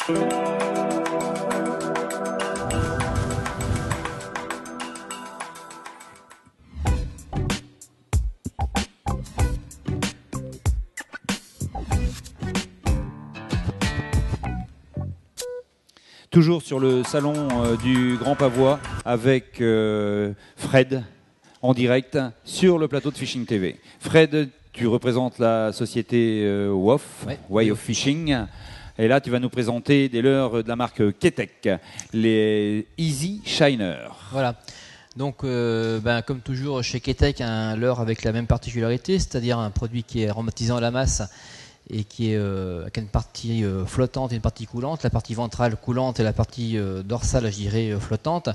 Toujours sur le salon du Grand Pavois avec Fred en direct sur le plateau de Fishing TV. Fred, tu représentes la société WOF, Ouais. Way of Fishing. Et là, tu vas nous présenter des leurres de la marque Keitech, les Easy Shiner. Voilà. Donc, comme toujours chez Keitech, un leurre avec la même particularité, c'est-à-dire un produit qui est aromatisant à la masse et qui a une partie flottante et une partie coulante, la partie ventrale coulante et la partie dorsale, je dirais, flottante.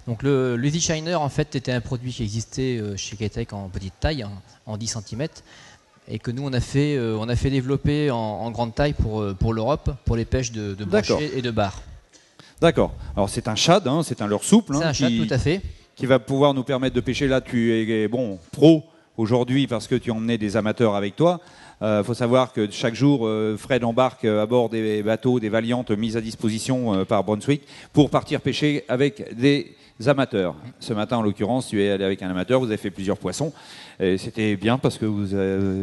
Donc le Easy Shiner, en fait, était un produit qui existait chez Keitech en petite taille, en 10 cm, et que nous, on a fait développer en grande taille pour l'Europe, pour les pêches de brochet et de bar. D'accord. Alors c'est un shad, hein, c'est un leurre souple. C'est un shad, tout à fait. Qui va pouvoir nous permettre de pêcher. Là, tu es pro aujourd'hui parce que tu emmenais des amateurs avec toi. Faut savoir que chaque jour, Fred embarque à bord des bateaux, des Valiantes mises à disposition par Brunswick pour partir pêcher avec des amateurs. Ce matin, en l'occurrence, tu es allé avec un amateur, vous avez fait plusieurs poissons. Et c'était bien parce que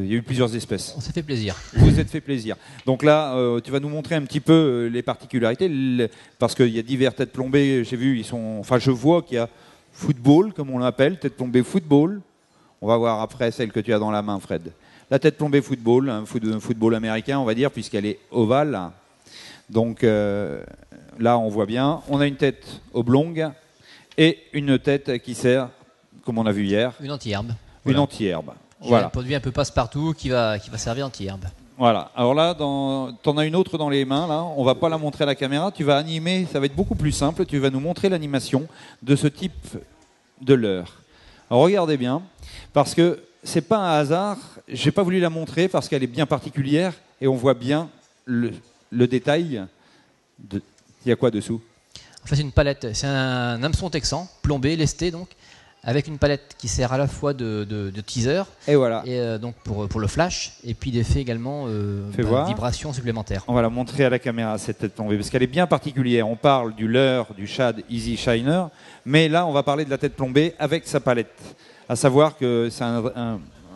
il y a eu plusieurs espèces. On s'est fait plaisir. Vous vous êtes fait plaisir. Donc là, tu vas nous montrer un petit peu les particularités, parce qu'il y a divers têtes plombées. J'ai vu, je vois qu'il y a football, comme on l'appelle, tête plombée football. On va voir après celle que tu as dans la main, Fred. La tête plombée football, un football américain, on va dire, puisqu'elle est ovale. Donc là, on voit bien. On a une tête oblongue et une tête qui sert, comme on a vu hier, une anti-herbe. Une anti-herbe. Voilà. Un produit un peu passe-partout qui va servir anti-herbe. Voilà. Alors là, t'en as une autre dans les mains. Là, on va pas la montrer à la caméra. Tu vas animer. Ça va être beaucoup plus simple. Tu vas nous montrer l'animation de ce type de leurre. Alors regardez bien, parce que c'est pas un hasard. J'ai pas voulu la montrer parce qu'elle est bien particulière et on voit bien le détail. Il y a quoi dessous? En fait, c'est une palette. C'est un hameçon texan, plombé, lesté donc, avec une palette qui sert à la fois de teaser et voilà. Et donc pour le flash et puis d'effet également vibration supplémentaire. On va la montrer à la caméra cette tête plombée parce qu'elle est bien particulière. On parle du leurre du shad Easy Shiner, mais là on va parler de la tête plombée avec sa palette. À savoir que c'est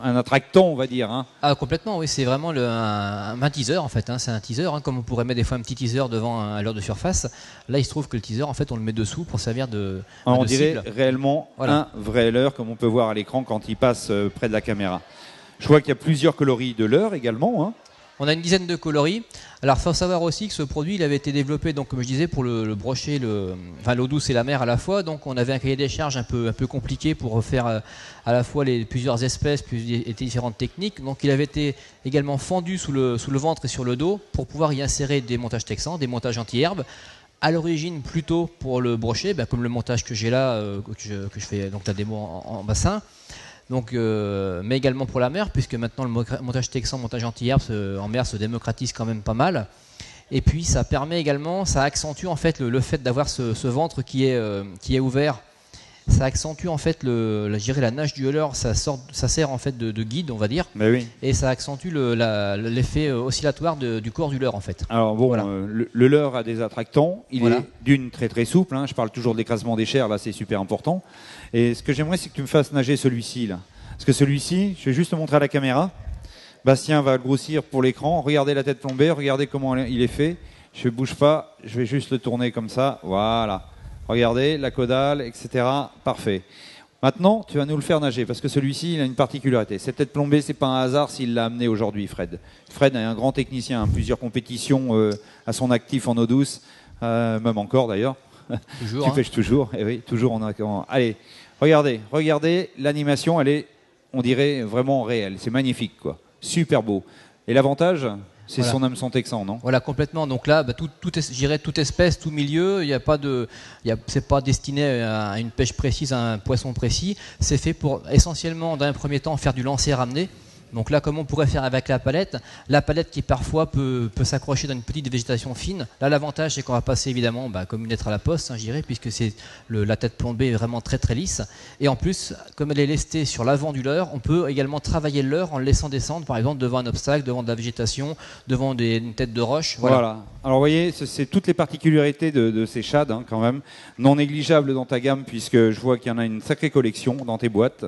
un attractant, on va dire. Hein. Ah, complètement, oui, c'est vraiment un teaser en fait. Hein. C'est un teaser, hein, comme on pourrait mettre des fois un petit teaser devant un leurre de surface. Là, il se trouve que le teaser, en fait, on le met dessous pour servir de on de dirait cible. réellement Voilà. un vrai leurre, comme on peut voir à l'écran quand il passe près de la caméra. Je vois qu'il y a plusieurs coloris de leurre également. Hein. On a une dizaine de coloris. Alors, il faut savoir aussi que ce produit, il avait été développé, donc, comme je disais, pour le brochet, l'eau douce et la mer à la fois. Donc, on avait un cahier des charges un peu compliqué pour faire à la fois plusieurs espèces, et différentes techniques. Donc, il avait été également fendu sous le ventre et sur le dos pour pouvoir y insérer des montages texans, des montages anti-herbe. À l'origine, plutôt pour le brochet, comme le montage que j'ai là, que je fais donc la démo en bassin. Donc, mais également pour la mer, puisque maintenant le montage texan, montage anti-herbe en mer se démocratise quand même pas mal. Et puis ça permet également, ça accentue en fait le fait d'avoir ce ventre qui est ouvert. Ça accentue en fait je dirais la nage du leurre, ça sert en fait de guide, on va dire. Mais oui. Et ça accentue l'effet oscillatoire du corps du leurre en fait. Alors bon, voilà. Le leurre a des attractants. Il est d'une très très souple. Hein. Je parle toujours de l'écrasement des chairs, là c'est super important. Et ce que j'aimerais, c'est que tu me fasses nager celui-ci là. Parce que celui-ci, je vais juste te montrer à la caméra. Bastien va grossir pour l'écran. Regardez la tête plombée, regardez comment il est fait. Je ne bouge pas, je vais juste le tourner comme ça. Voilà. Regardez, la caudale, etc. Parfait. Maintenant, tu vas nous le faire nager, parce que celui-ci, il a une particularité. Cette tête plombée, c'est pas un hasard s'il l'a amené aujourd'hui, Fred. Fred est un grand technicien, plusieurs compétitions à son actif en eau douce, même encore d'ailleurs. Toujours, tu pêches toujours, et oui, toujours en... Allez, regardez, l'animation, elle est, on dirait, vraiment réelle. C'est magnifique, quoi. Super beau. Et l'avantage, c'est son hameçon texan, non? Voilà, complètement. Donc là, j'irais toute espèce, tout milieu. C'est pas destiné à une pêche précise, à un poisson précis. C'est fait pour essentiellement, dans un premier temps, faire du lancer ramené. Donc là, comme on pourrait faire avec la palette qui parfois peut s'accrocher dans une petite végétation fine. Là, l'avantage, c'est qu'on va passer évidemment comme une lettre à la poste, hein, je dirais, puisque c'est la tête plombée est vraiment très très lisse. Et en plus, comme elle est lestée sur l'avant du leurre, on peut également travailler le leurre en le laissant descendre, par exemple, devant un obstacle, devant de la végétation, devant une tête de roche. Voilà. Alors, vous voyez, c'est toutes les particularités de ces shads, hein, quand même, non négligeables dans ta gamme, puisque je vois qu'il y en a une sacrée collection dans tes boîtes.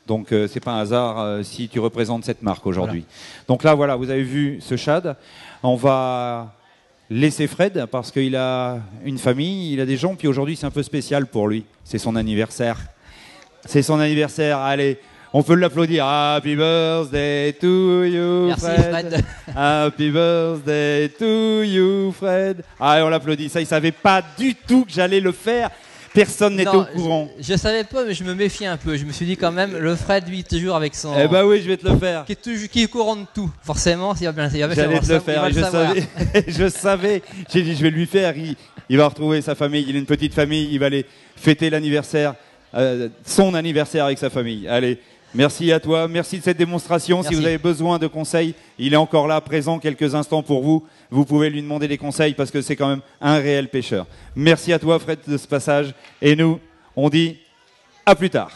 Donc, c'est pas un hasard si tu représentes cette marque aujourd'hui. Voilà. Donc là, voilà, vous avez vu ce shad. On va laisser Fred parce qu'il a une famille, il a des gens, puis aujourd'hui, c'est un peu spécial pour lui. C'est son anniversaire. C'est son anniversaire. Allez, on peut l'applaudir. Happy birthday to you, merci, Fred. Happy birthday to you, Fred. Ah, on l'applaudit. Ça, il savait pas du tout que j'allais le faire. Personne n'était au courant. Je savais pas, mais je me méfiais un peu. Je me suis dit quand même, le Fred, lui, toujours avec son... Eh ben oui, je vais te le faire. Qui est courant de tout. Forcément, il va bien J'allais te le faire. Je savais. J'ai dit, je vais lui faire. Il va retrouver sa famille. Il a une petite famille. Il va aller fêter l'anniversaire, son anniversaire avec sa famille. Allez. Merci à toi, merci de cette démonstration. Merci. Si vous avez besoin de conseils, il est encore là, présent quelques instants pour vous. Vous pouvez lui demander des conseils parce que c'est quand même un réel pêcheur. Merci à toi, Fred, de ce passage. Et nous, on dit à plus tard.